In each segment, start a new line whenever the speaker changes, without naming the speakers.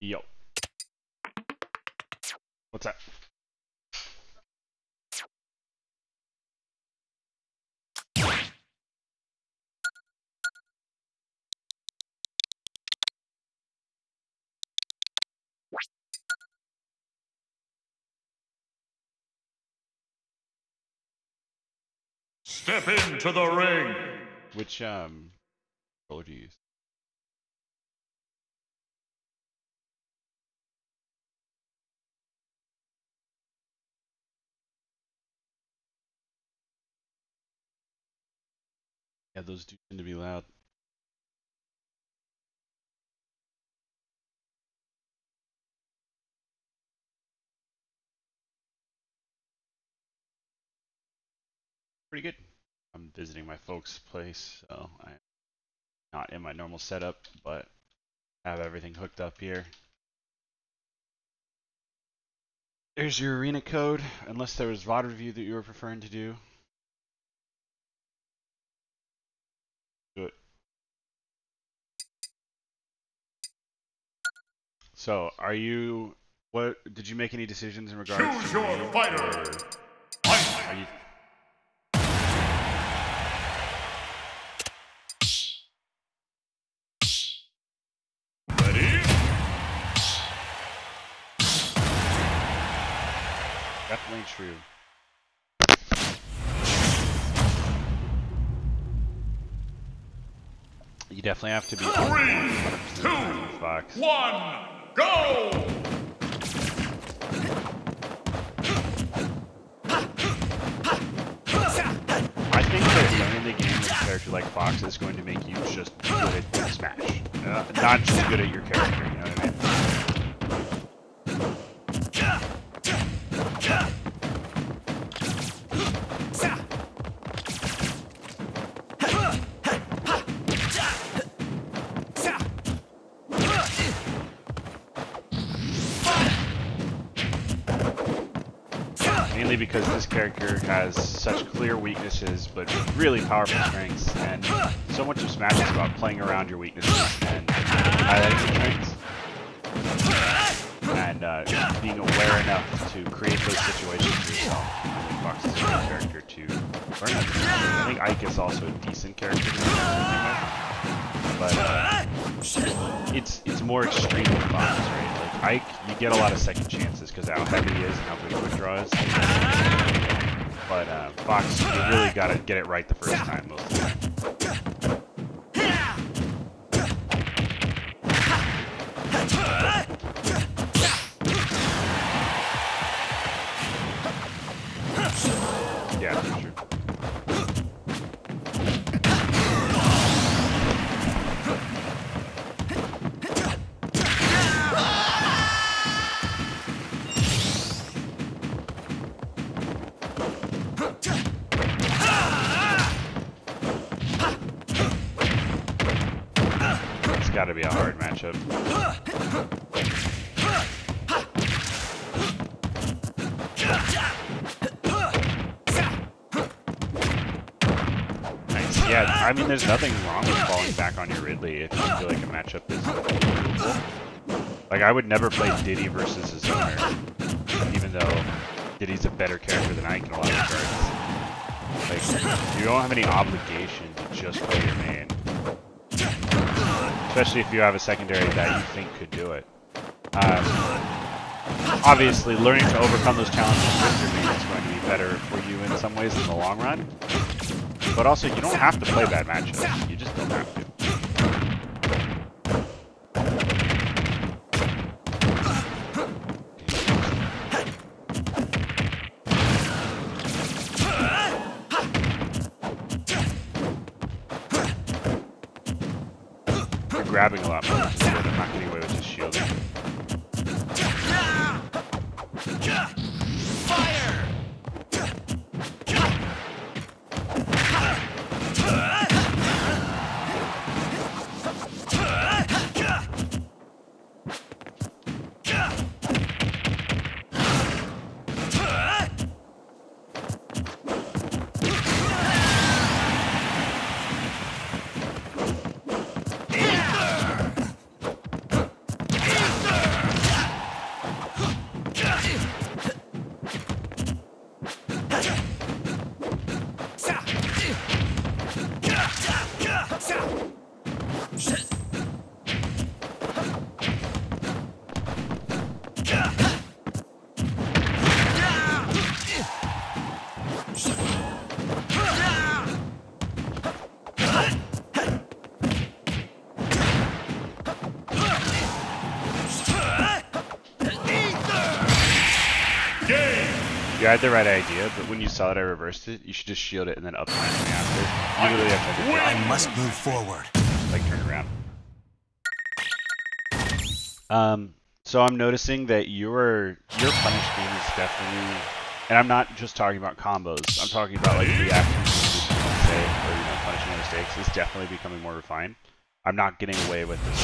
Yo. What's that?
Step into the ring.
Which controller do you use? Yeah, those do tend to be loud. Pretty good. I'm visiting my folks' place, so I'm not in my normal setup, but have everything hooked up here. There's your arena code, unless there was VOD review that you were preferring to do. Do it. So, what did you make any decisions in regards
Choose
to
your fighter.
Are you
Ready?
definitely true? You definitely have to be
3, 2,
Fox.
1, go!
I think that learning the game with a character like Fox is going to make you just good at Smash. Not just good at your character, you know what I mean? Mainly because this character has such clear weaknesses, but really powerful strengths, and so much of Smash is about playing around your weaknesses and highlighting your strengths. And being aware enough to create those situations for yourself. I think Fox is a great character to learn that. I think Ike is also a decent character to learn, but it's more extreme than Fox, right? Like Ike, you get a lot of second chances because of how heavy he is and how good a quick draw is. But Fox, you really gotta get it right the first time most of the time. Yeah, for sure. It's gotta be a hard matchup. Yeah, I mean, there's nothing wrong with falling back on your Ridley if you feel like a matchup is doable. Like, I would never play Diddy versus his owner, even though Diddy's a better character than Ike in a lot of regards. Like, you don't have any obligation to just play your main. Especially if you have a secondary that you think could do it. Obviously, learning to overcome those challenges with your main is going to be better for you in some ways in the long run. But also, you don't have to play bad matchups. You just don't have to. You're grabbing a lot more, but I'm not getting away with just shielding. You had the right idea, but when you saw that I reversed it, you should just shield it and then up smash me after. You literally have to
I must move forward.
like turn around. So I'm noticing that your punish game is definitely, and I'm not just talking about combos. I'm talking about like reactions to say or punishing mistakes is definitely becoming more refined. I'm not getting away with this.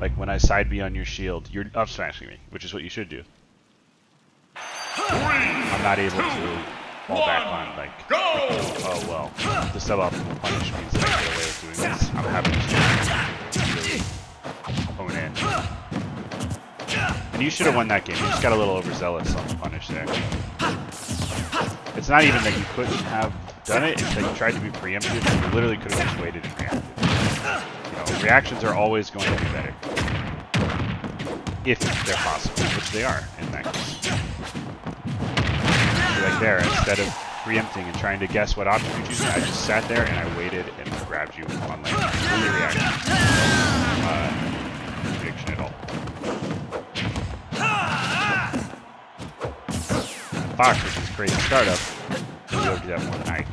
Like when I side B on your shield, you're up smashing me, which is what you should do. I'm not able to fall back on like, oh well, the suboptimal punish means that I get away with doing this. I'm having to really hone in. And you should have won that game. You just got a little overzealous on the punish there. It's not even that you couldn't have done it, it's that you tried to be preemptive and you literally could have just waited and reacted. Reactions are always going to be better. If they're possible, which they are in that case. Like there, instead of preempting and trying to guess what option you're choosing, I just sat there and I waited and grabbed you on like fully reaction. Prediction at all. Fox, which is crazy startup, you'll be able to do that more than I can.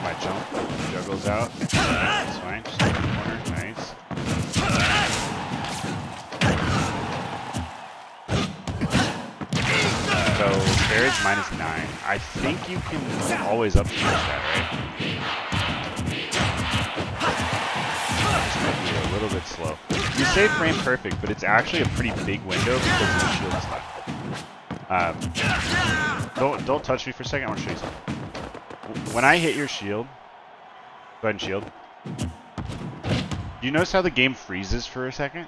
My jump juggles out. That's fine. Just in the corner. Nice. So Barrett's -9. I think you can always up smash that, right? This might be a little bit slow. You say frame perfect, but it's actually a pretty big window because of the shield stuff. Don't touch me for a second. I want to show you something. When I hit your shield, go ahead and shield. Do you notice how the game freezes for a second?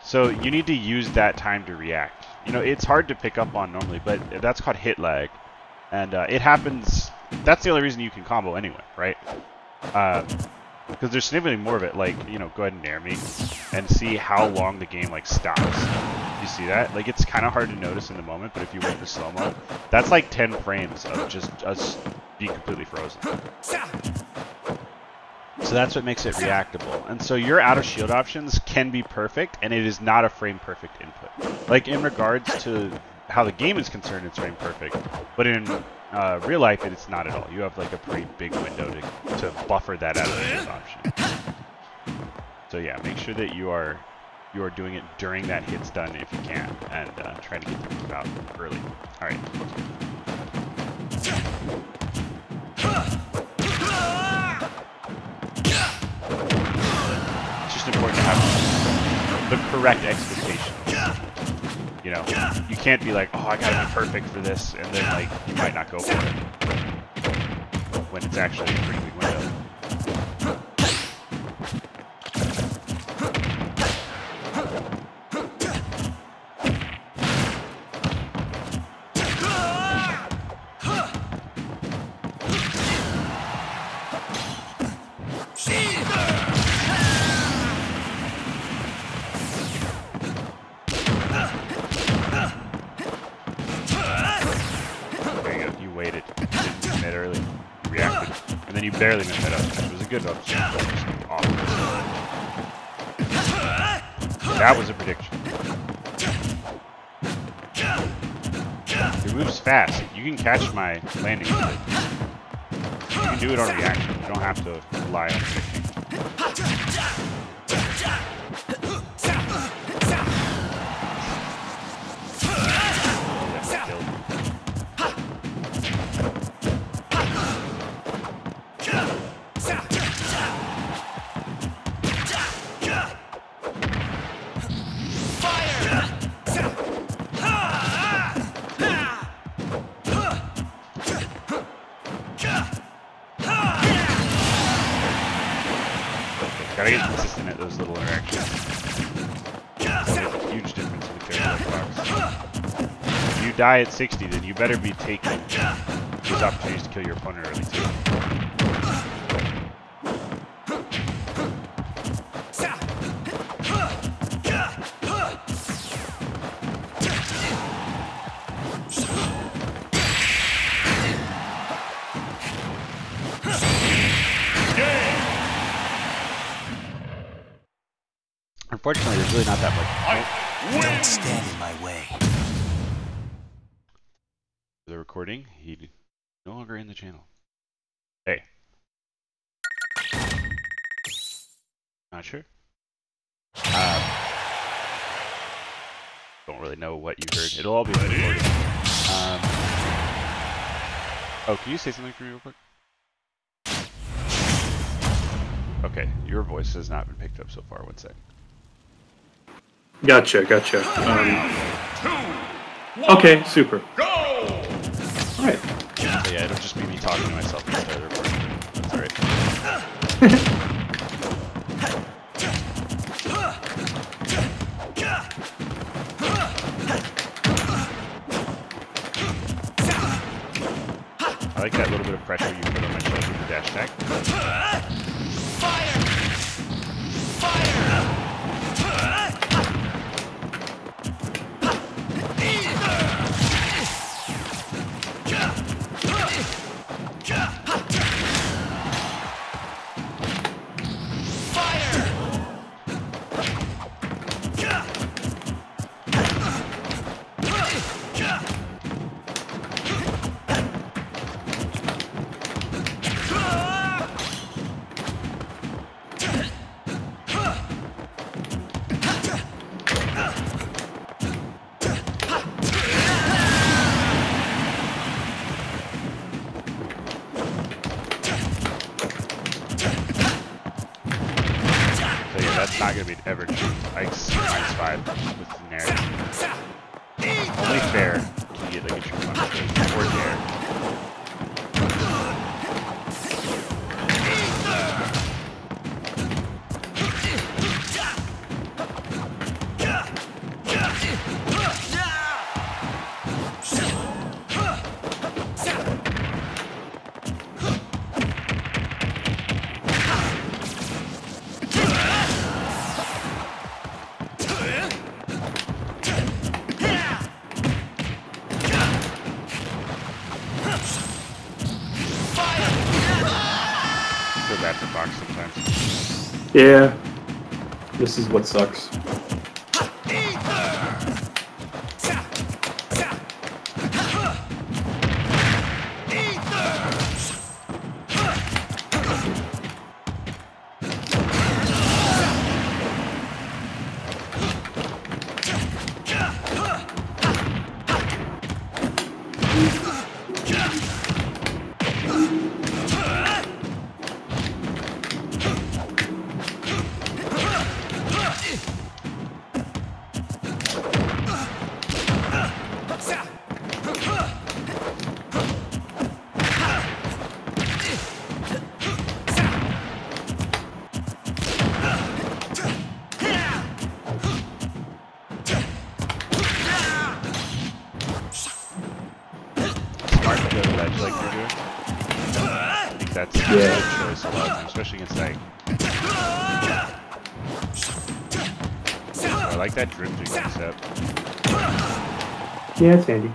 So you need to use that time to react. It's hard to pick up on normally, but that's called hit lag. And it happens, that's the only reason you can combo anyway, right? Because there's significantly more of it, like, go ahead and nair me and see how long the game, like, stops. You see that? Like, it's kind of hard to notice in the moment, but if you wait for slow-mo, that's like 10 frames of just us being completely frozen. So that's what makes it reactable. And so your out of shield options can be perfect, and it is not a frame perfect input. Like in regards to how the game is concerned, it's frame perfect. But in real life, it's not at all. You have like a pretty big window to buffer that out of shield option. So yeah, make sure that you are doing it during that hit's done if you can, and try to get the move out early. All right. Important to have the correct expectations. You can't be like, oh, I gotta be perfect for this, and then like you might not go for it when it's actually a pretty big window. You barely missed that up, which was a good up. Awesome. That was a prediction. Your move's fast. You can catch my landing. You can do it on reaction. You don't have to rely on predicting. Gotta get consistent at those little interactions. That makes a huge difference. you die at 60, then you better be taking those opportunities to kill your opponent early too. Unfortunately, there's really not that much.
Don't stand in my way.
The recording, he no longer in the channel. Hey. Not sure. Don't really know what you heard. It'll all be recorded. Oh, can you say something for me real quick? Okay, your voice has not been picked up so far. One sec.
Gotcha. Okay, super.
Go!
Alright.
So yeah, it'll just be me talking to myself instead of recording. That's alright. I like that little bit of pressure you put on my shoulder with the dash attack.
Fire! Fire!
That's not going to be ever true. Ike's -5 with the Nair. Only fair can you get like a true punch or Nair. Bad for box sometimes.
Yeah. This is what sucks. That's a good choice a lot of times, especially against Ike. I like that drifting step. Yeah, it's handy.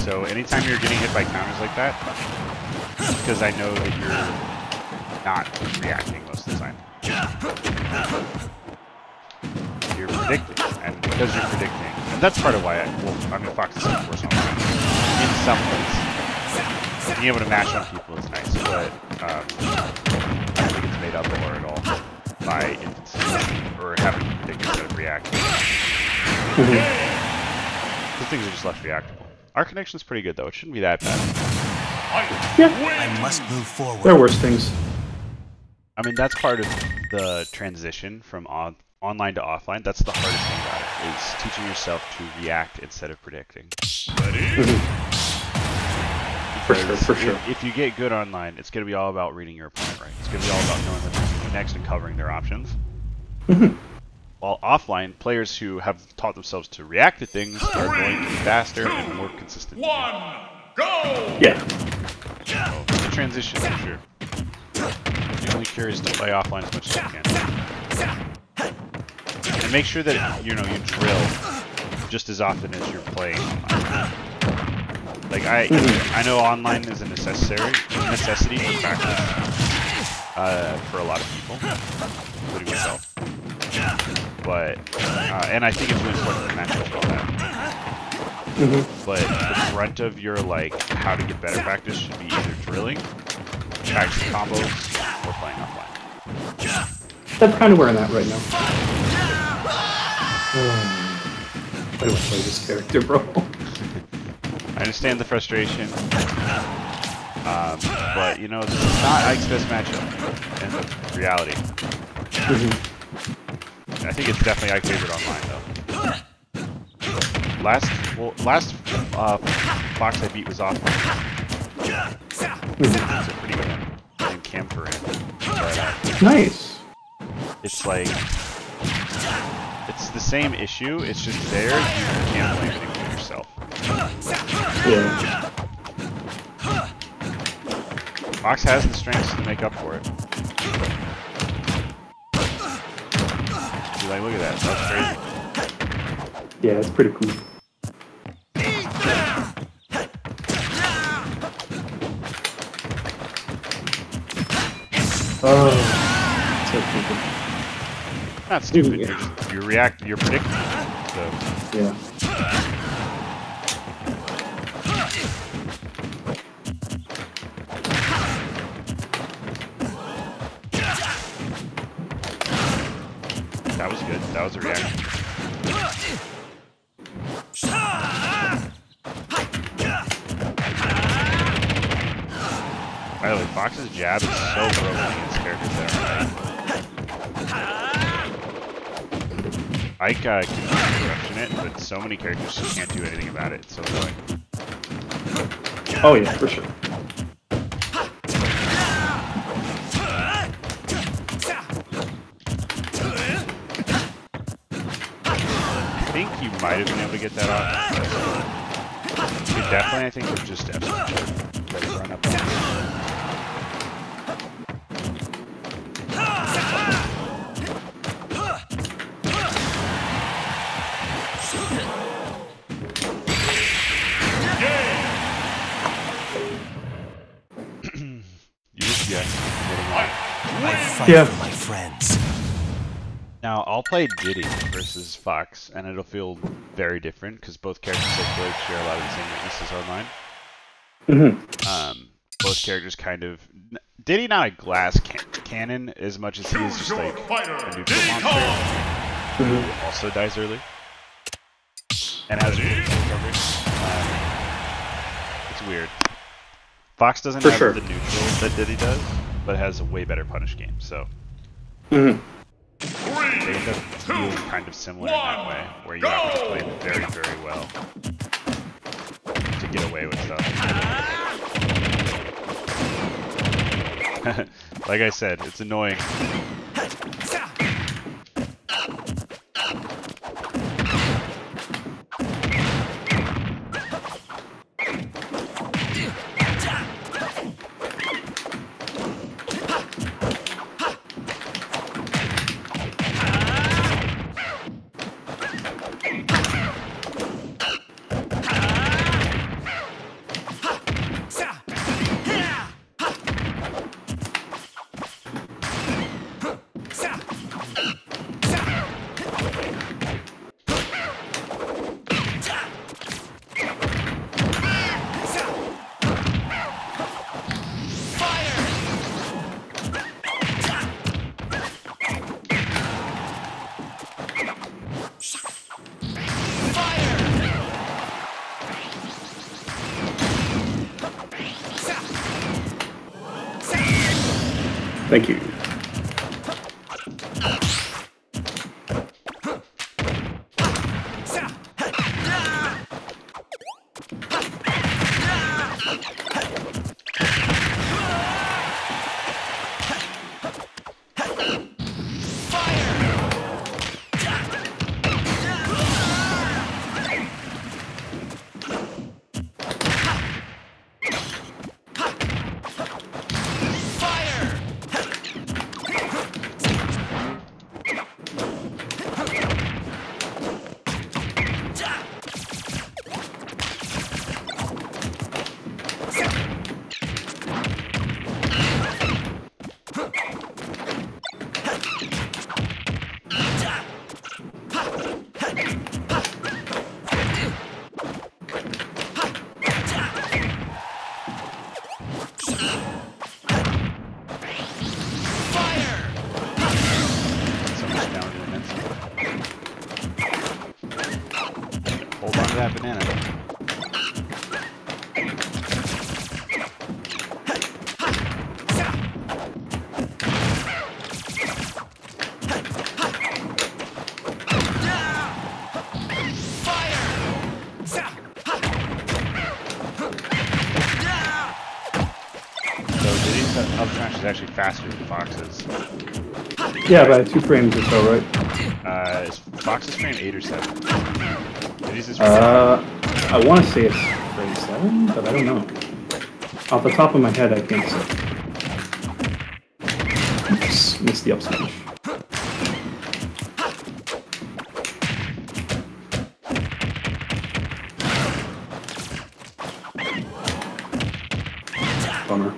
So anytime you're getting hit by counters like that, because I know that you're not reacting most of the time. You're predicting, and because you're predicting, and that's part of why I'm going to Fox this in personal time. In some ways, being able to mash on people is nice, but I don't think it's made up for at all by or having to predict instead of reacting. Those things are just less reactable. Our connection's pretty good though; it shouldn't be that bad.
Yeah.
I must move forward.
There are worse things.
I mean, that's part of the transition from online to offline. That's the hardest thing about it, is teaching yourself to react instead of predicting.
For sure.
If you get good online, it's going to be all about reading your opponent right. It's going to be all about knowing what they're going to do next and covering their options. While offline, players who have taught themselves to react to things are going to be faster and more consistent.
One, go!
Yeah.
So, the transition for sure. The only cure is to play offline as much as you can. And make sure that you drill just as often as you're playing online. Like I know online is a necessity for practice for a lot of people, including myself. But and I think it's really important for matches and all that. But the brunt of your how to get better practice should be either drilling, practicing combos, or playing offline.
That's kind of where I'm at right now. I don't play this character, bro.
I understand the frustration, but this is not Ike's best matchup in reality. I think it's definitely Ike's favorite online though. Last box I beat was offline. It's a pretty good one. And Camper in. But,
Nice.
it's it's the same issue. It's just there. You can't blame anyone but yourself.
Yeah.
Fox has the strengths to make up for it. See, look at that. That's crazy.
Yeah, it's pretty cool. Oh, so stupid.
Not stupid.
Yeah.
You're predicting it. So.
Yeah.
That was good. That was a reaction. By the way, Fox's jab is so broken against characters that are Ike can corruption it, but so many characters just can't do anything about it. It's so annoying.
Oh yeah, for sure.
I think you might have been able to get that off. You could definitely, I think, have just F let it run up.
I fight
Yeah.
for my friends.
Now, I'll play Diddy versus Fox, and it'll feel very different, because both characters I feel like share a lot of the same weaknesses online. Both characters kind of... Diddy not a glass cannon as much as he is just like a neutral monster. Who also dies early. And has a really good recovery. It's weird. Fox doesn't have the neutral that Diddy does, but has a way better punish game, so... They end up feeling kind of similar in that way, where you have to play very, very well to get away with stuff. Like I said, it's annoying.
Thank you.
is actually faster than Fox's.
Yeah, by 2 frames or so, right?
Is Fox's frame 8 or 7?
I want to say it's frame 7, but I don't know. Off the top of my head, I think so. Oops, missed the up smash. Bummer.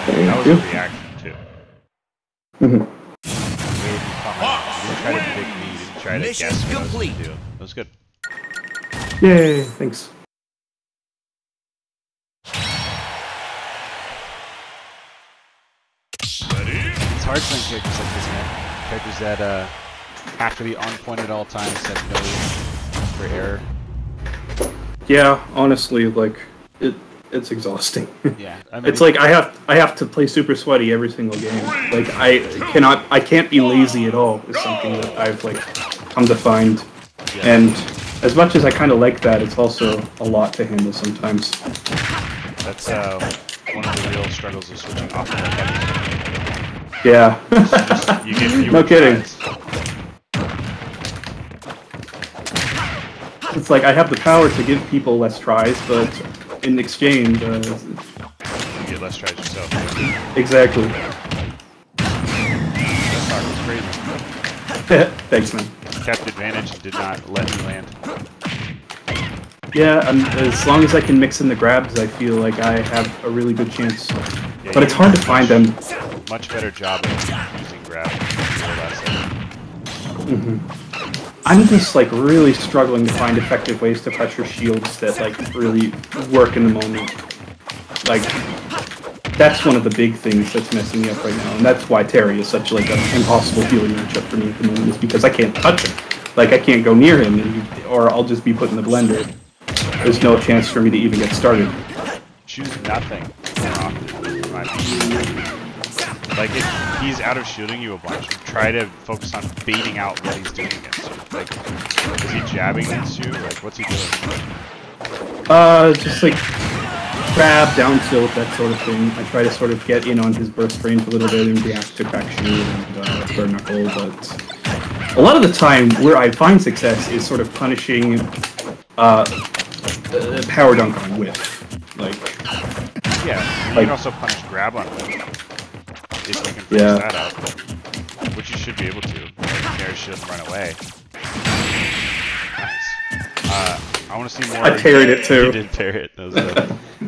That was a reaction too.
Mm-hmm.
You didn't try to predict me, you didn't try to
Mission
guess what I was
complete.
going to do. That was good.
Yay, thanks.
It's hard playing characters like this, man. Characters that have to be on point at all times, have no room for error.
Yeah, honestly, like it's exhausting.
Yeah, I mean,
It's like I have to play super sweaty every single game. Like I can't be lazy at all. Is something that I've like come to find.
yeah.
And as much as I kind of like that, it's also a lot to handle sometimes.
That's one of the real struggles of switching off of heavy.
Yeah.
You get fewer
No kidding.
tries.
It's like I have the power to give people less tries, but in exchange,
You get less tries yourself.
exactly.
That was crazy.
Thanks, man.
Kept advantage and did not let me land.
Yeah, as long as I can mix in the grabs, I feel like I have a really good chance.
Yeah,
But it's hard to find them.
Much better job of using grab.
I'm just like really struggling to find effective ways to pressure shields that like really work in the moment. Like that's one of the big things that's messing me up right now, and that's why Terry is such like an impossible healing matchup for me at the moment, is because I can't touch him. Like I can't go near him, or I'll just be put in the blender. There's no chance for me to even get started.
Choose nothing more often, in my opinion. Like, if he's out of shielding you a bunch, try to focus on baiting out what he's doing against you. Like, is he jabbing against you? Like, what's he doing?
Just like grab, down tilt, that sort of thing. I try to sort of get in on his burst range a little bit and react to crack shoe and bare knuckle, but a lot of the time where I find success is sort of punishing power dunk on whiff. Like,
Yeah, you
like,
can also punish grab on him. If you can figure that out. Which you should be able to. Like, Mary should run away. Nice. I want to see more.
I parried it too.
You did parry it. That was good.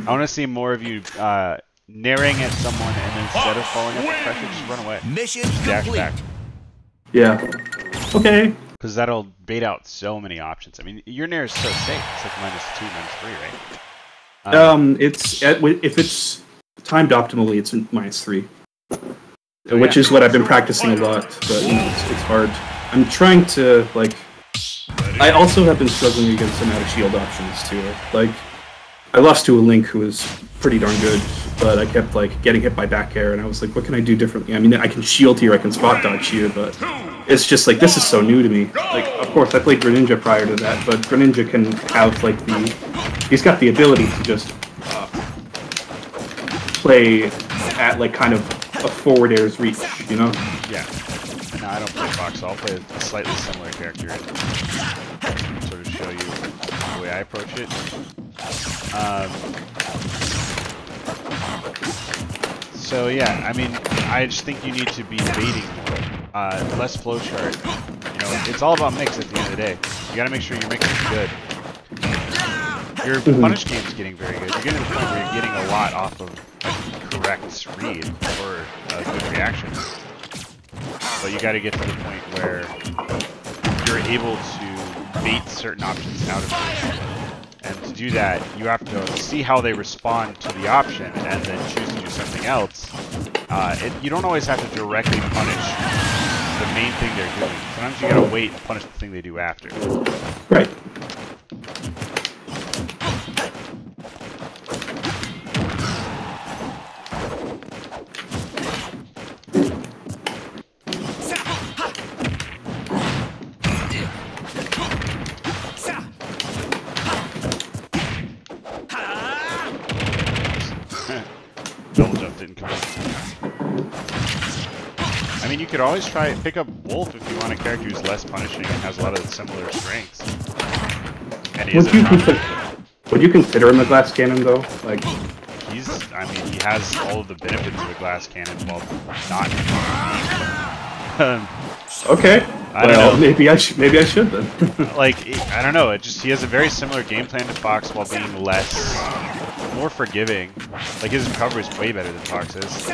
I want to see more of you naring at someone and then instead of falling up the pressure, just run away.
Mission
Just dash
complete.
back.
yeah. Okay.
Because that'll bait out so many options. I mean, your nair is so safe. It's like -2, -3, right?
If it's timed optimally, it's -3,
Oh,
which
yeah.
is what I've been practicing a lot. But you know, it's hard. I'm trying to like. I also have been struggling against some out of shield options too. Like, I lost to a Link who was pretty darn good, but I kept like getting hit by back air, and I was like, what can I do differently? I mean, I can shield here, I can spot dodge you, but it's just like this is so new to me. Like, of course, I played Greninja prior to that, but Greninja can have like he's got the ability to just play at like kind of a forward air's reach, you know?
Yeah. No, I don't play Fox. I'll play a slightly similar character and sort of show you the way I approach it. So yeah, I mean, I just think you need to be baiting more, less flowchart. You know, it's all about mix at the end of the day. You gotta make sure your mix is good. Your punish game is getting very good. You're getting to the point where you're getting a lot off of a correct read or a good reaction. but you got to get to the point where you're able to bait certain options out of it. And to do that, you have to see how they respond to the option and then choose to do something else. You don't always have to directly punish the main thing they're doing. Sometimes you gotta wait and punish the thing they do after.
Right.
Double jump didn't come up. I mean, you could always pick up Wolf if you want a character who's less punishing and has a lot of similar strengths. And he
Would you consider him a glass cannon though? Like,
I mean, he has all of the benefits of a glass cannon while not.
okay.
I don't know.
Maybe I should then.
Like, I don't know. He has a very similar game plan to Fox while being more forgiving. Like, his recovery is way better than Fox's.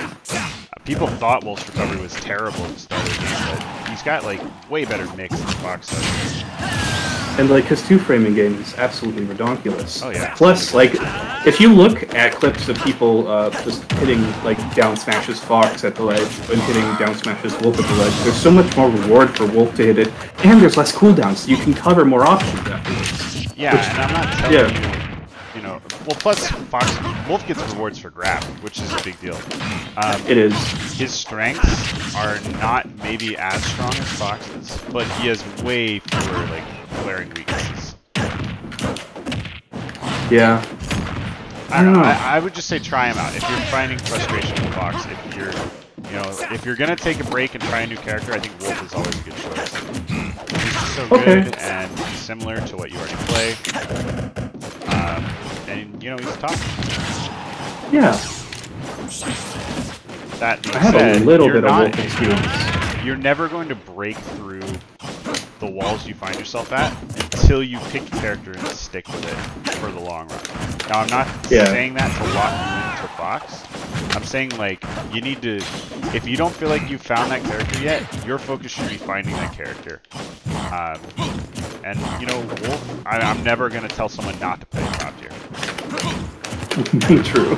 People thought Wolf's recovery was terrible at the start of the game, but he's got, like, way better mix than Fox does.
And, like, his two-framing game is absolutely redonkulous.
Oh, yeah.
Plus, like, if you look at clips of people just hitting, like, down smashes Fox at the ledge and hitting down smashes Wolf at the ledge, there's so much more reward for Wolf to hit it, and there's less cooldowns, so you can cover more options afterwards.
Yeah, and I'm not telling you know, well, plus Wolf gets rewards for grab, which is a big deal.
It is.
His strengths are not maybe as strong as Fox's, but he has way fewer, like, glaring weaknesses.
Yeah.
I don't know. I would just say try him out. If you're finding frustration with Fox, if you're gonna take a break and try a new character, I think Wolf is always a good choice. He's just so good and similar to what you already play. And he's tough.
Yeah.
That being
I have
said,
a little bit of Wolf experience.
You're never going to break through the walls you find yourself at until you pick a character and stick with it for the long run. Now, I'm not saying that to lock you into Fox. I'm saying, like, you need to, if you don't feel like you've found that character yet, your focus should be finding that character. And, Wolf, I'm never going to tell someone not to play a top tier.
True.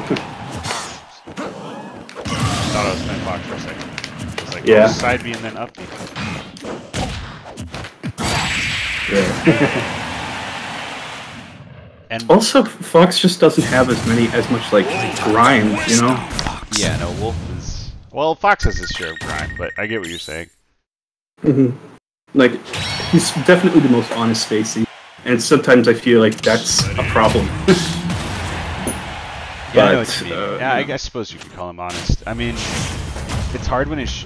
Thought I was playing Fox for a second. It's like, side B and then up B.
Yeah.
And
also, Fox just doesn't have as much like grind, you know?
Yeah, no, Wolf is... Well, Fox has his share of grind, but I get what you're saying.
Like, he's definitely the most honest Spacey, and sometimes I feel like that's a problem.
Yeah, I know what you mean. Yeah, I suppose you could call him honest. I mean, it's hard when his...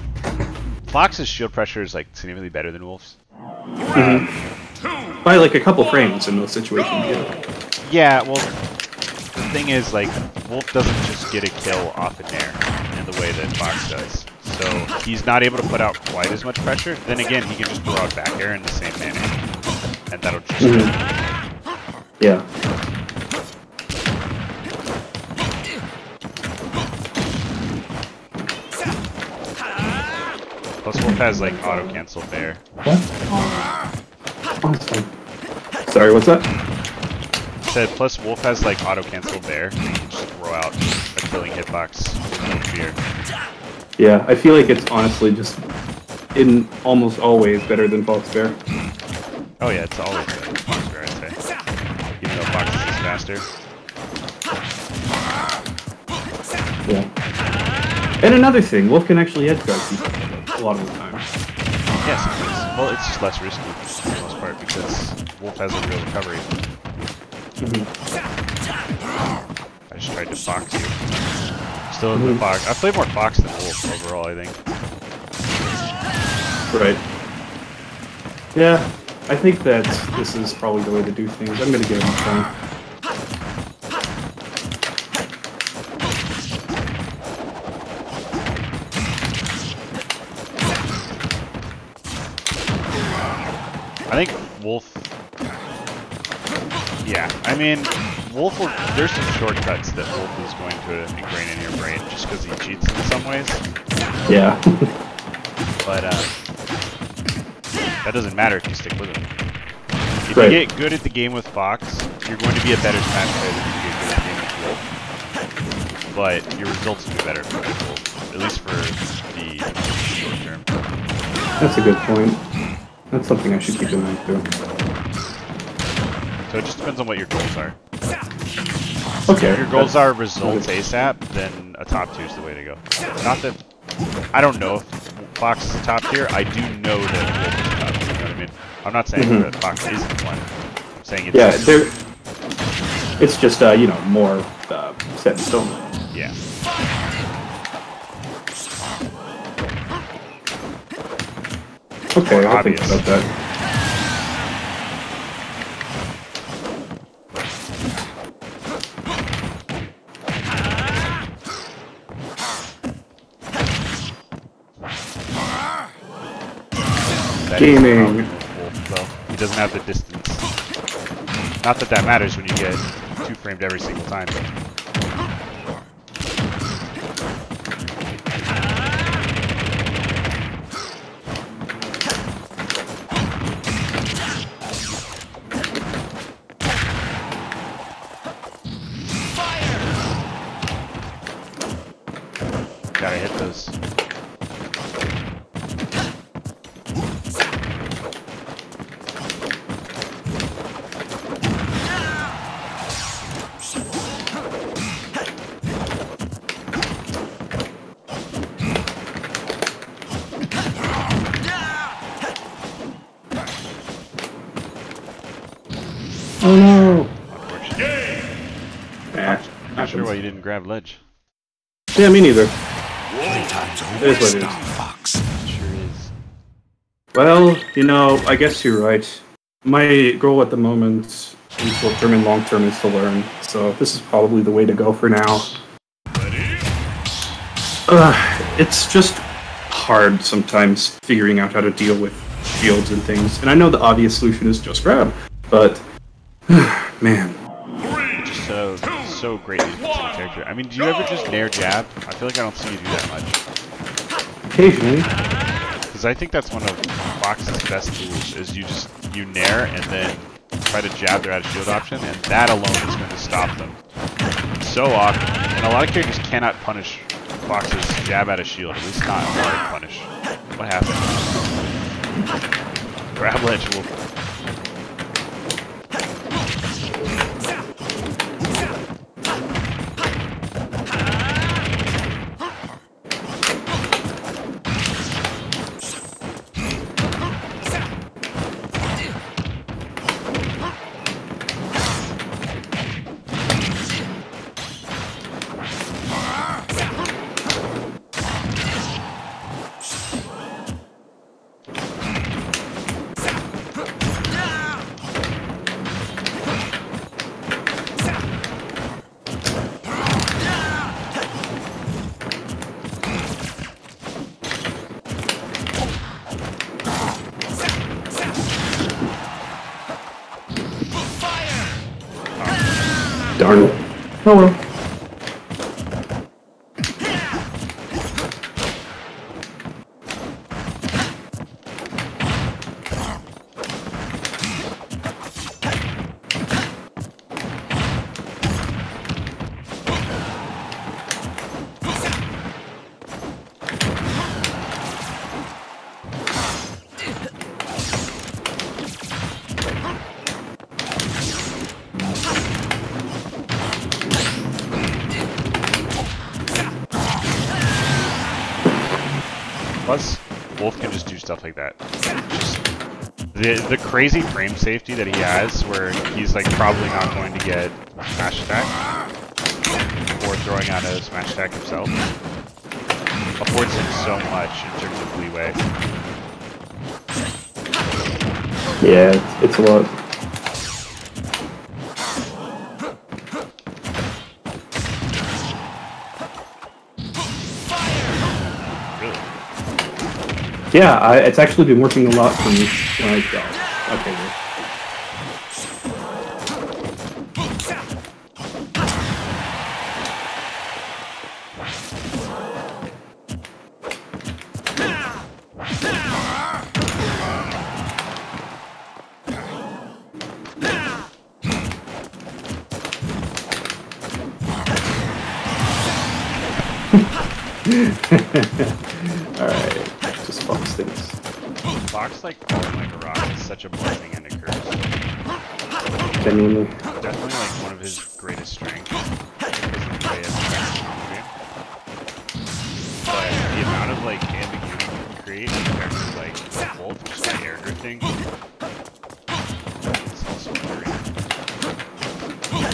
Fox's shield pressure is, like, significantly better than Wolf's.
By, like, a couple frames in those situations,
Yeah, well, the thing is, like, Wolf doesn't just get a kill off an air in the way that Fox does. So, he's not able to put out quite as much pressure. Then again, he can just throw out back air in the same manner. And that'll just...
Yeah.
Plus, Wolf has, like, auto-cancel bear.
Awesome. Sorry, what's that?
Said, plus Wolf has, like, auto-cancel bear. You can just throw out a killing hitbox with no fear.
Yeah, I feel like it's honestly just, in almost always, better than Fox Bear.
Oh yeah, it's always better than Fox Bear, I'd say. Even though Fox is faster.
Yeah. And another thing, Wolf can actually edge guard people a lot of the time.
Yes, it is. Well, it's just less risky for the most part because Wolf has a real recovery. I just tried to Fox you. Still in the Fox. I played more Fox than Wolf overall, I think.
Right. Yeah, I think that this is probably the way to do things. I'm gonna give him a try.
I think Wolf... Yeah, I mean, Wolf will... There's some shortcuts that Wolf is going to ingrain in your brain just because he cheats in some ways.
Yeah.
But that doesn't matter if you stick with him. If
Right.
you get good at the game with Fox, you're going to be a better Smash player than if you get good at the game with Wolf. But your results will be better for Wolf, at least for the short term.
That's a good point. That's something I should keep in mind too.
So it just depends on what your goals are.
Okay.
If your goals are results ASAP, then a top tier is the way to go. Not that I don't know if Fox is a top tier. I do know that Wolf is a top tier. You know what I mean? I'm not saying that Fox isn't one. I'm saying it's
Yeah, it's just you know, more set in stone.
yeah.
Okay,
More
I'll think
obvious.
about that.
That is the
Gaming.
problem with Wolf, though. He doesn't have the distance. Not that that matters when you get 2-framed every single time. Gotta hit those.
Oh no!
Unfortunately. Not sure
Happens.
why you didn't grab ledge.
Yeah, me neither.
Playtime's
It is what it
Star
is.
Fox.
Sure is.
Well, you know, I guess you're right. My goal at the moment, in short term and long term, is to learn. So this is probably the way to go for now. It's just hard sometimes figuring out how to deal with shields and things. And I know the obvious solution is just grab, but man,
Just so greatly defensive character. I mean, do you ever just nair jab? I feel like I don't see you do that much.
occasionally,
Because I think that's one of Fox's best tools, is you nair and then try to jab their out of shield option, and that alone is going to stop them. So often. And a lot of characters cannot punish Fox's jab out of shield, at least not hard punish. What happened? Grab ledge Wolf.
darn it. Oh well.
Plus, Wolf can just do stuff like that. Just the crazy frame safety that he has, where he's like probably not going to get smash attack or throwing out a smash attack himself, affords him so much in terms of leeway.
Yeah, it's a lot.
Really.
Yeah, it's actually been working a lot for me. Like, okay. Well. Alright, just Fox things.
Fox like falling like a rock is such a blessing and a curse.
Genuinely.
Definitely like one of his greatest strengths is the way it affects comedy. But the amount of like ambiguity you can create in characters like Wolf, just by air drifting, it's also very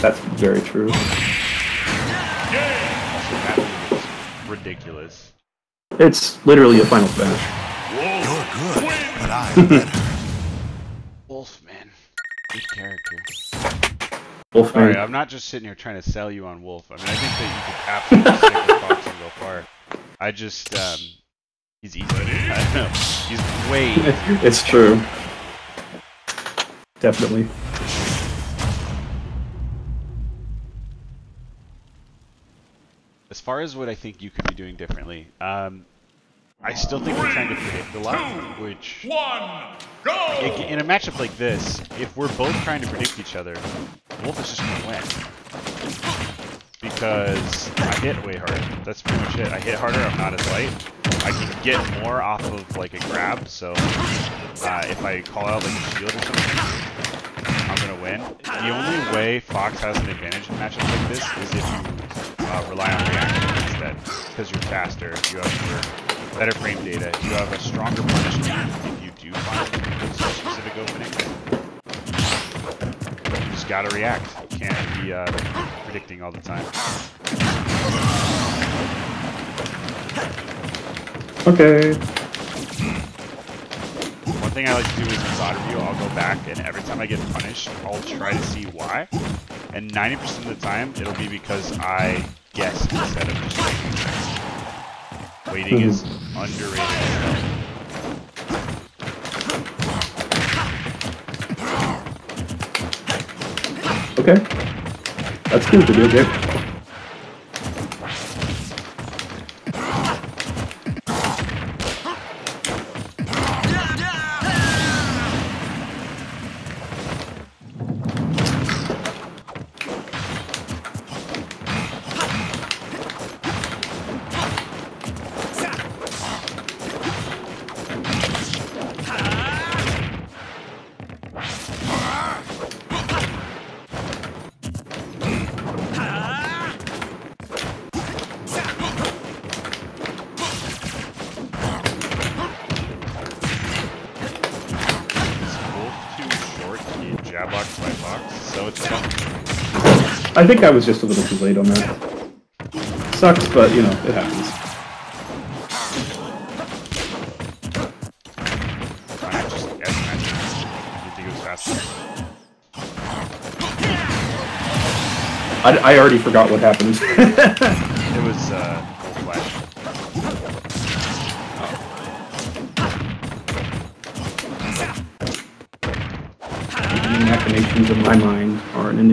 That's very true.
also that move is ridiculous.
It's literally a final smash.
You're good, but I'm better.
Wolf, man. Good character.
Wolfman.
Sorry, I'm not just sitting here trying to sell you on Wolf. I mean, I think that you could absolutely stick with Fox and go far. I just, he's easy. I don't know. He's way easier.
It's true. Definitely.
As far as what I think you could be doing differently, I still think we're trying to predict a lot, which...
1, go!
In a matchup like this, if we're both trying to predict each other, Wolf is just going to win. Because I hit way harder. That's pretty much it. I hit harder, I'm not as light. I can get more off of like a grab, so if I call out like a shield or something, I'm going to win. The only way Fox has an advantage in matchups like this is if you rely on reaction instead. Because you're faster, you have better frame data, you have a stronger punishment if you do find a specific opening. You just gotta react. You can't be predicting all the time.
Okay.
One thing I like to do is in VOD review, I'll go back and every time I get punished, I'll try to see why. And 90% of the time, it'll be because I guessed instead of just waiting. Waiting is underrated.
Okay. That's cool to do, okay. I think I was just a little too late on that. Sucks, but you know, it happens. I already forgot what happened.
It was full flash.
The machinations of my mind are an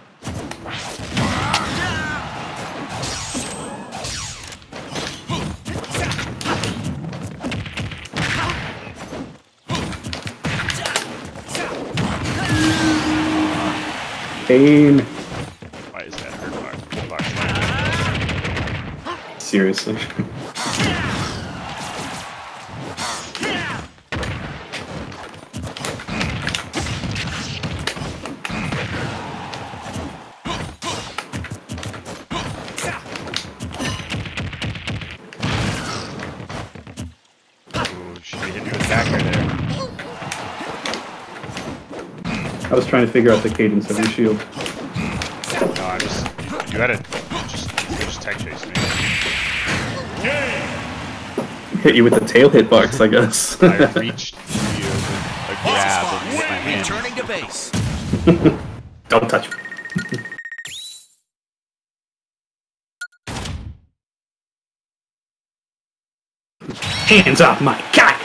pain.
Why is that hurt box?
Seriously.
Ooh, should be hitting you with backer there.
I was trying to figure out the cadence of your shield.
No, I just you gotta just tech chase me.
Hit you with the tail hitbox, I guess.
I reached you with a grab and hit my hand.
Returning to base.
Don't touch me. Hands off my cock!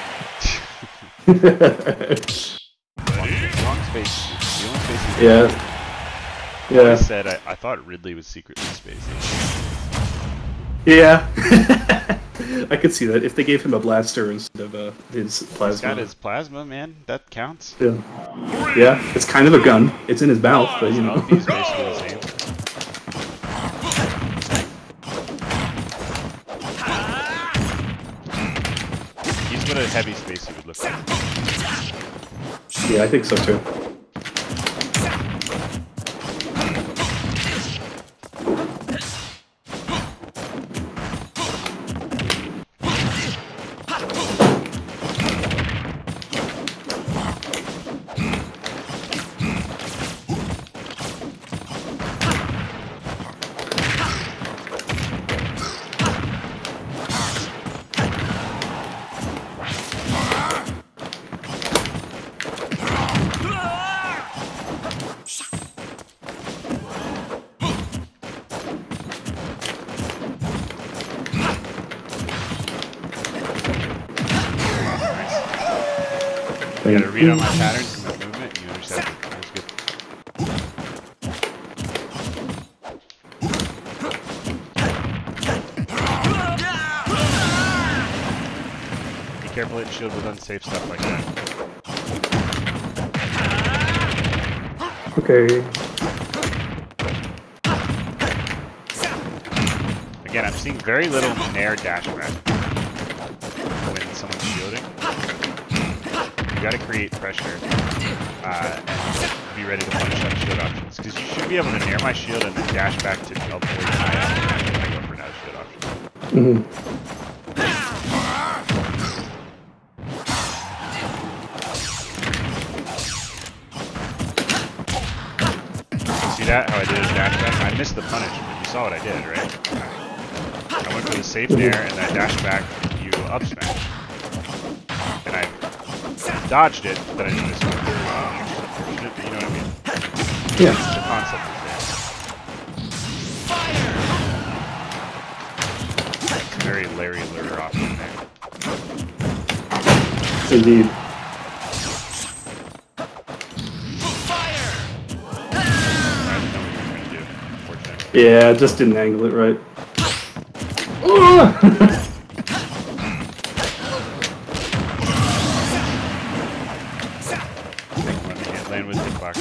Wrong space. The only space is
Yeah.
I
Yeah.
said I thought Ridley was secretly spacey.
Yeah. I could see that if they gave him a blaster instead of his
He's
plasma.
got his plasma, man. That counts.
Yeah. Yeah, it's kind of a gun. It's in his mouth, but you know.
He's basically the same. heavy space you would look like.
Yeah, I think so too.
You gotta read on my patterns and my movement, and you understand it. That's good. Be careful hitting shield with unsafe stuff like that.
Okay.
Again, I'm seeing very little nair dash back when someone's shielding. You gotta create pressure and be ready to punish up shield options. Because you should be able to nair my shield and then dash back to avoid my I go for now shield option. See that? How I did a dash back? I missed the punish, but you saw what I did, right? I went for the safe nair and then I dashed back, you up smash. And I dodged it, but I didn't miss it. Unfortunate, but you know what I mean?
Yeah.
The concept is there. Very Larry Lurder option there.
Indeed. Yeah, I just didn't angle it right.
Land with the clock.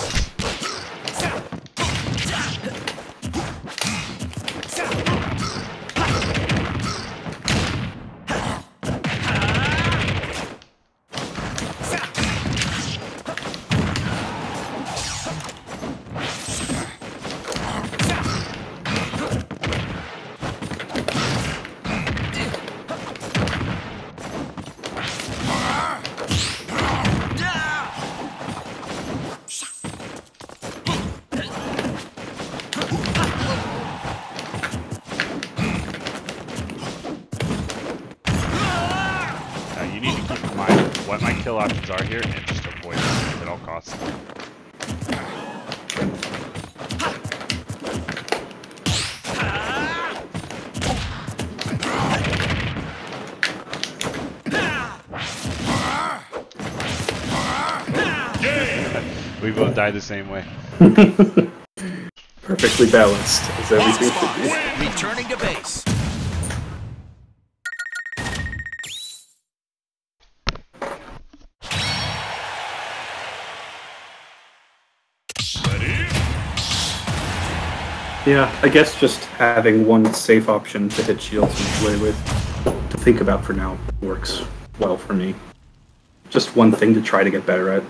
You need to keep in mind what my kill options are here and just avoid them at all costs. We both died the same way.
Perfectly balanced, as everything should be.
Returning to base.
Yeah, I guess just having one safe option to hit shields and play with, to think about for now, works well for me. Just one thing to try to get better at.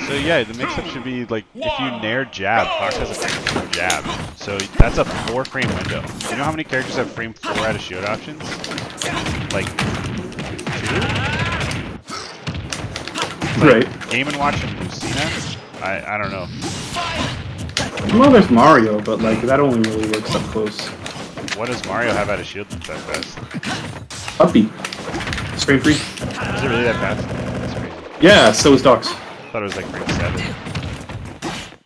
So yeah, the mix-up should be like, if you nair jab, Fox has a frame 4 jab. So that's a 4-frame window. Do you know how many characters have frame 4 out of shield options? Like, 2?
Right.
Game & Watch and Lucina? I don't know.
Well, there's Mario, but like that only really works up close.
What does Mario have out of shield that's that fast?
Uppy. Frame 3.
Is it really that fast? That's crazy.
Yeah, so is Docs.
I thought it was like frame 7.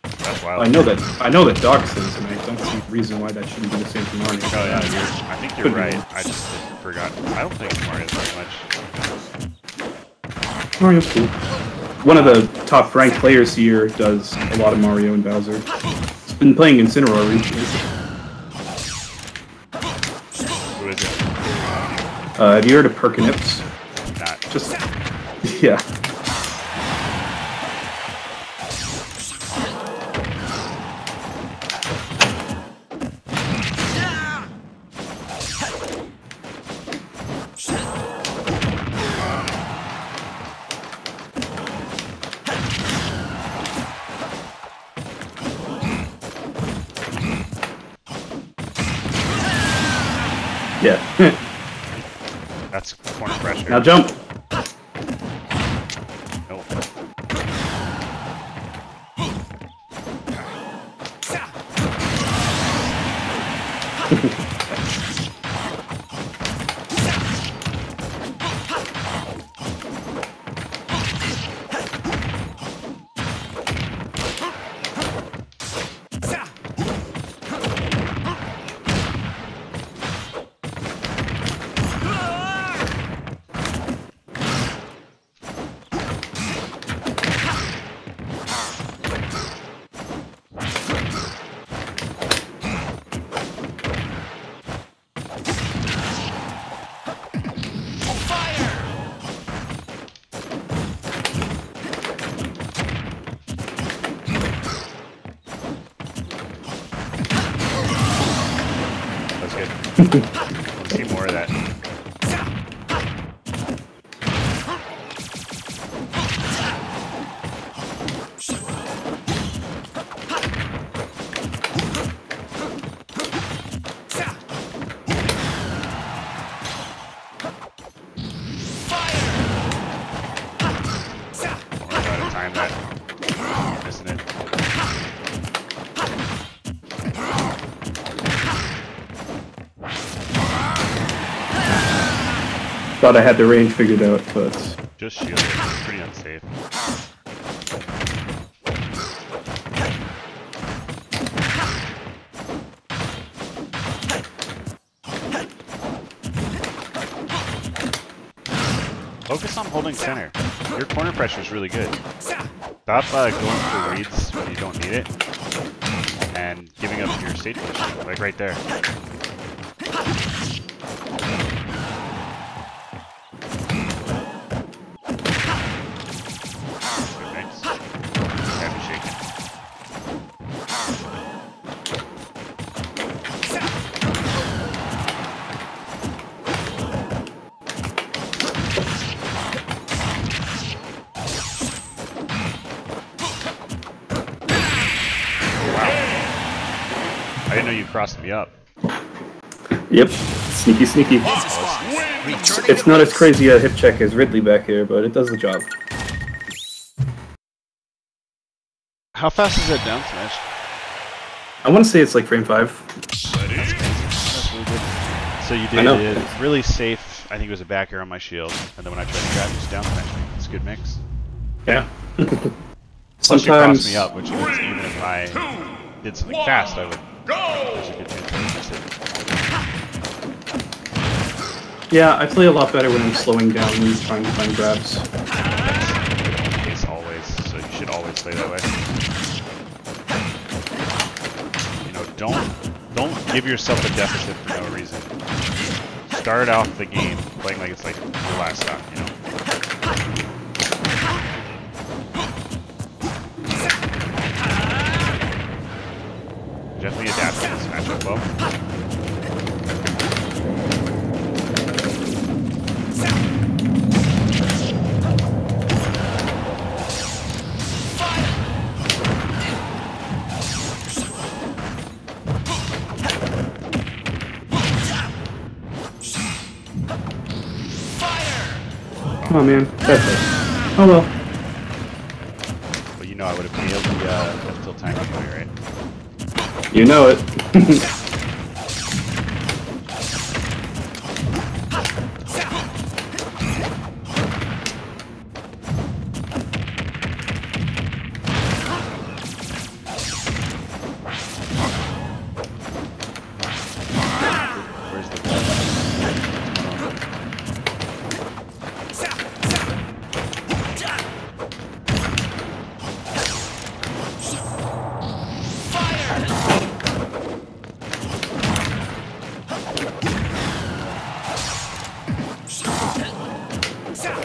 That's wild.
I know that Docs is, and I don't see a reason why that shouldn't be the same for Mario.
Oh yeah, I think you're right. I just forgot. I don't think Mario's very much.
Mario's cool. One of the top ranked players here does a lot of Mario and Bowser. He's been playing Incineroar recently.
Who is it?
Have you heard of Perkinips?
Not.
Just, yeah. Yeah.
That's corner pressure.
Now jump.
Nope. That's good. Let's see more of that. Don't try to time that. Missing it.
Thought I had the range figured out, but
Just shield it. It's pretty unsafe. Focus on holding center. Your corner pressure is really good. Stop going for reads when you don't need it, and giving up your stage position, like right there. Good mix. Can't be shaken. I didn't know you crossed me up.
yep, sneaky, sneaky. It's not as crazy a hip check as Ridley back here, but it does the job.
How fast is that down smash?
I want to say it's like frame 5.
That's really good. So you
I
did
know.
it really safe. I think it was a back air on my shield, and then when I tried to grab, it was down smash me. It's a good mix.
Yeah.
Plus you crossed
Sometimes.
me up, which means even if I did something fast, I would. There's a good chance I would miss it.
Yeah, I play a lot better when I'm slowing down and trying to find grabs.
That's the case always, so you should always play that way. You know, don't give yourself a deficit for no reason. Start off the game playing like it's like your last stock, you know. Definitely adapt to this matchup well.
Come on, man. That's it. Oh well.
But you know I would have nailed the F-tilt time anyway, right?
You know it.
Where's the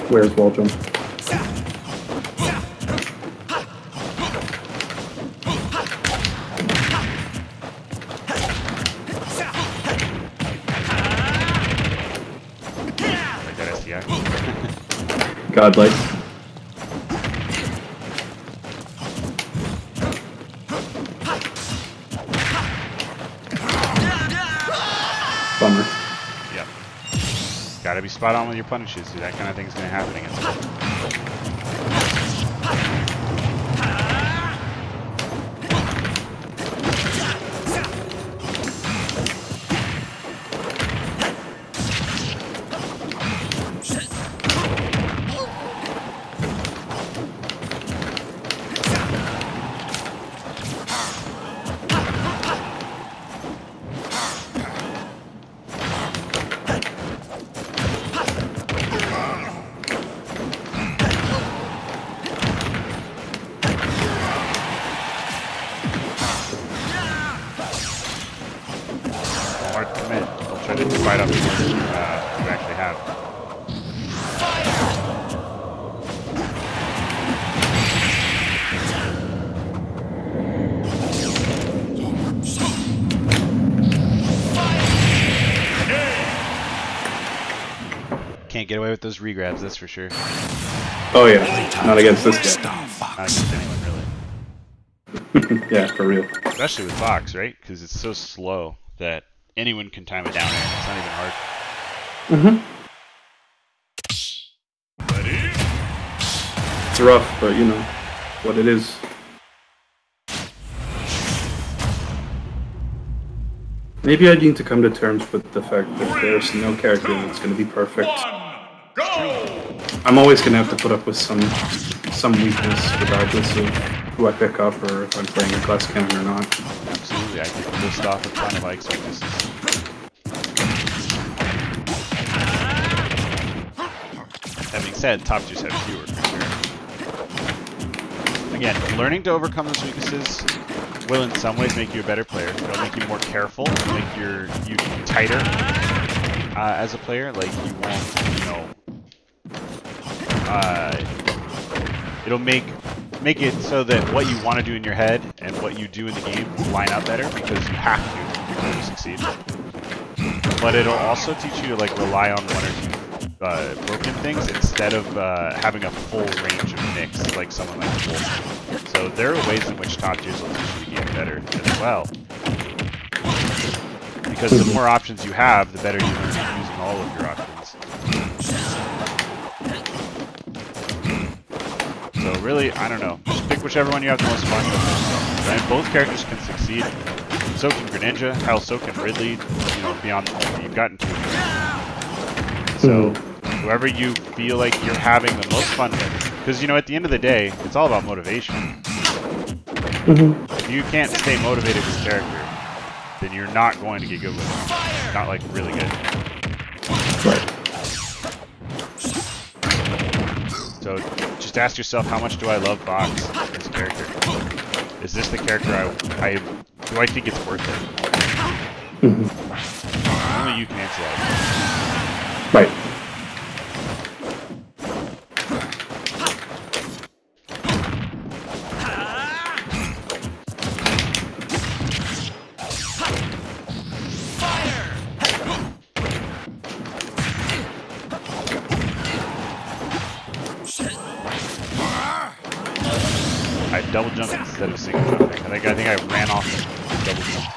Where's wall jump?
like that SDI?
Godlike. Bummer.
gotta be spot on with your punishes, dude. That kind of thing's gonna happen against you. Hard to commit. I'll try to divide up the ones you actually have. Can't get away with those regrabs, that's for sure.
Oh yeah, not against this guy.
Not against anyone, really.
Yeah, for real.
Especially with Fox, right? Because it's so slow that anyone can time it down. It's not even hard.
It's rough, but you know what it is. Maybe I need to come to terms with the fact that there's no character that's going to be perfect.
Go!
I'm always going to have to put up with some weakness, regardless of who I pick up or if I'm playing a class cannon or not.
Absolutely, I could list off a ton of Ike's weaknesses. That being said, top tiers have fewer, for sure. Again, learning to overcome those weaknesses will in some ways make you a better player. It'll make you more careful, make you tighter as a player. Like, you won't, you know... it'll make it so that what you want to do in your head and what you do in the game line up better because you have to succeed. But it'll also teach you to like rely on one or two broken things instead of having a full range of nicks like someone like Wolf. So there are ways in which top tiers will teach you to get better as well. Because the more options you have, the better you learn at using all of your options. So really, I don't know. Just pick whichever one you have the most fun with. Right? Both characters can succeed. So can Greninja. Hell, so can Ridley. You know, beyond what you've gotten to. So whoever you feel like you're having the most fun with, because you know, at the end of the day, it's all about motivation. If you can't stay motivated with a character, then you're not going to get good with it. Not like really good.
Right.
So just ask yourself, how much do I love Fox as a character? Is this the character do I think it's worth it? Only you can answer that.
Right.
I double jumped instead of single jumping. I think I ran off and double jumped.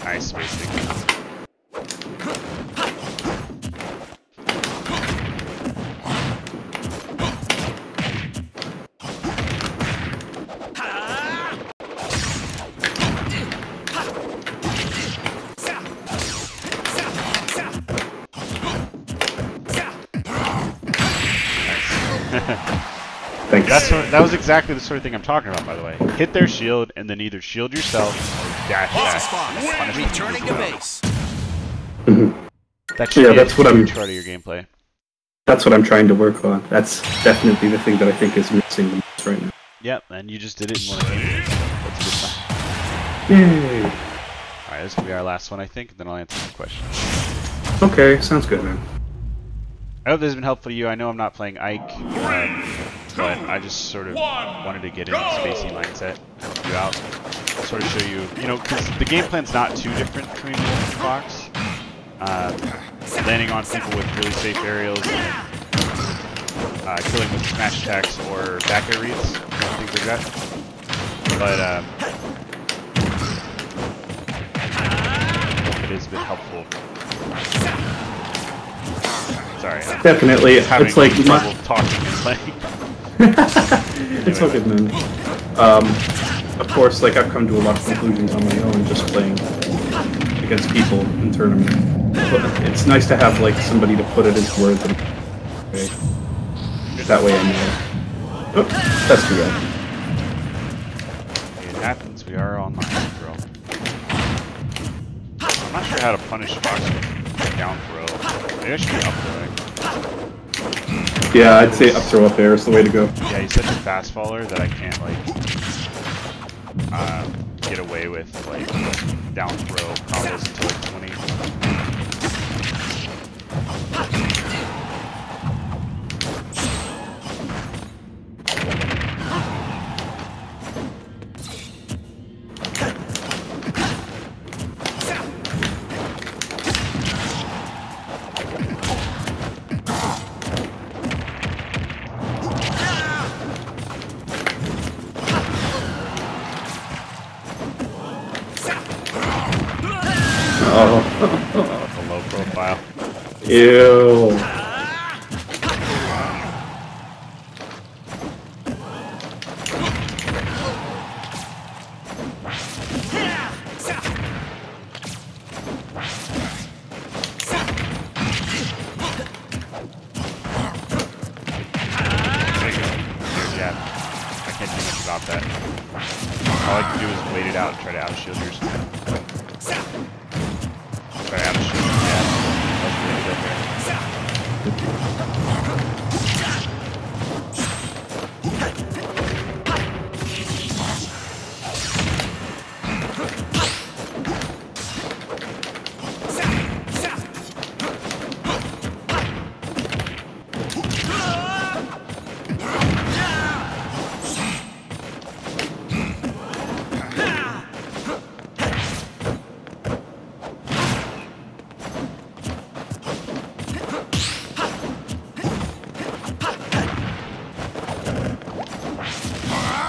Nice spacing.
Thanks.
That was exactly the sort of thing I'm talking about, by the way. Hit their shield, and then either shield yourself or dash back.
Returning to base.
That should be
that's what I'm.
part of your gameplay.
That's what I'm trying to work on. That's definitely the thing that I think is missing the most right now.
Yep, and you just did it in one game. That's a good sign.
Yay.
Alright, this will be our last one, I think, and then I'll answer some questions.
Okay, sounds good, man.
I hope this has been helpful to you. I know I'm not playing Ike, but I just sort of wanted to get into the spacey mindset, help you out, sort of show you, you know, because the game plan's not too different between Wolf and Fox. Landing on people with really safe aerials, killing with smash attacks or back air reads, things like that. But it is a bit helpful. Sorry,
Definitely, it's like
trouble talking and playing.
It's all good, man. Of course, like I've come to a lot of conclusions on my own just playing against people in tournament. But it's nice to have like somebody to put it into words. And, okay. That way I know. Oh, that's too bad.
It happens. We are online, bro. I'm not sure how to punish Fox with down throw. Maybe I should be up throwing.
Yeah, I'd say up throw up air is the way to go.
Yeah, he's such a fast faller that I can't like get away with like down throw combos until like 20.
Oh.
A low profile.
Ew.
Yeah, I can't do much about that. All I can do is wait it out and try to out-shield yours. Try to out-shield, yeah. That's really good there.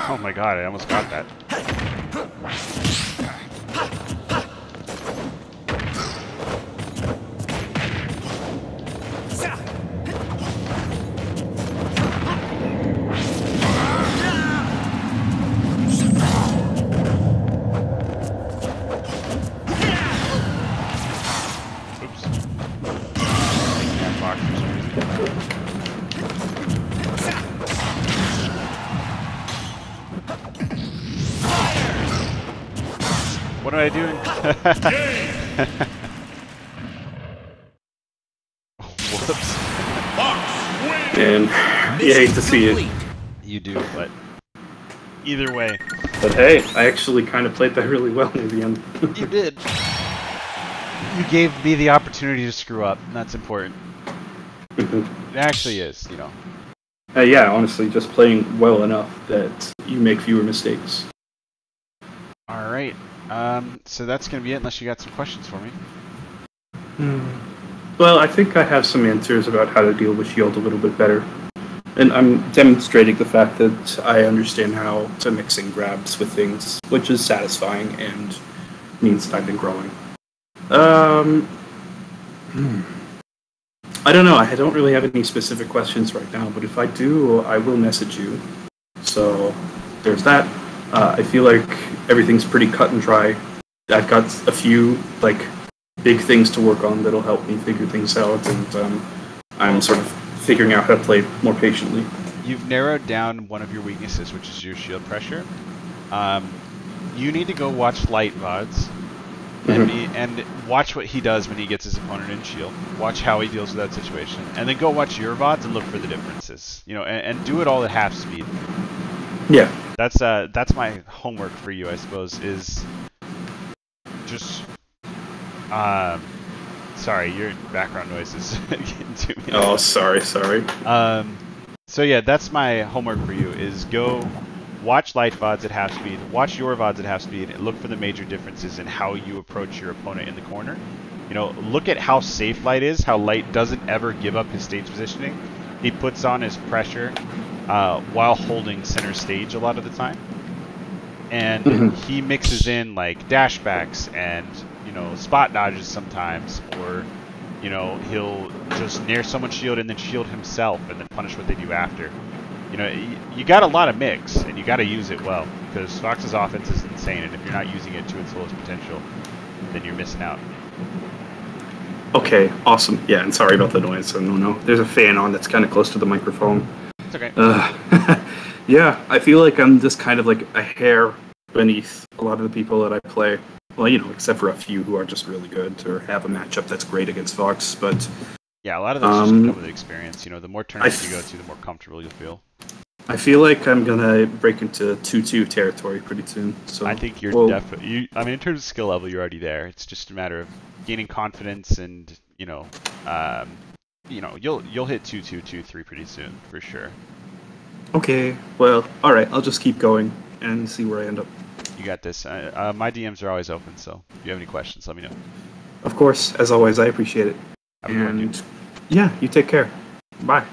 Oh my god, I almost got that. Oops. Can't block for some reason. What am I doing? Whoops.
And you hate to see it.
You do, but either way.
But hey, I actually kind of played that really well near the end.
You did. You gave me the opportunity to screw up, and that's important. It actually is, you know.
Yeah, honestly, just playing well enough that you make fewer mistakes.
Alright. So that's going to be it, unless you got some questions for me.
Well, I think I have some answers about how to deal with shield a little bit better. And I'm demonstrating the fact that I understand how to mix in grabs with things, which is satisfying and means that I've been growing. I don't know, I don't really have any specific questions right now, but if I do, I will message you. So, there's that. I feel like everything's pretty cut and dry. I've got a few, like, big things to work on that'll help me figure things out, and I'm sort of figuring out how to play more patiently.
You've narrowed down one of your weaknesses, which is your shield pressure. You need to go watch Light VODs and watch what he does when he gets his opponent in shield. Watch how he deals with that situation, and then go watch your VODs and look for the differences. You know, and do it all at half speed.
Yeah.
That's my homework for you, I suppose. Is just sorry, your background noise is getting to me.
Oh, sorry.
So yeah, that's my homework for you. Is go watch light VODs at half speed, watch your VODs at half speed, and look for the major differences in how you approach your opponent in the corner. You know, look at how safe Light is, how Light doesn't ever give up his stage positioning. He puts on his pressure while holding center stage a lot of the time. And he mixes in like dashbacks and, you know, spot dodges sometimes, or, you know, he'll just nair someone's shield and then shield himself and then punish what they do after. You know, you got a lot of mix, and you got to use it well, because Fox's offense is insane, and if you're not using it to its fullest potential, then you're missing out.
Okay, awesome. Yeah, and sorry about the noise. No. There's a fan on that's kind of close to the microphone.
It's okay.
Yeah, I feel like I'm just kind of like a hair beneath a lot of the people that I play. Well, you know, except for a few who are just really good or have a matchup that's great against Fox, but...
Yeah, a lot of those just come with experience. You know, the more tournaments you go to, the more comfortable you'll feel.
I feel like I'm gonna break into 2-2 territory pretty soon. So
I think you're definitely. I mean, in terms of skill level, you're already there. It's just a matter of gaining confidence, and you'll hit 2-2, 2-3 pretty soon for sure.
Okay, well, all right. I'll just keep going and see where I end up.
You got this. My DMs are always open, so if you have any questions, let me know.
Of course, as always, I appreciate it.
Have a good one, dude.
Yeah, you take care. Bye.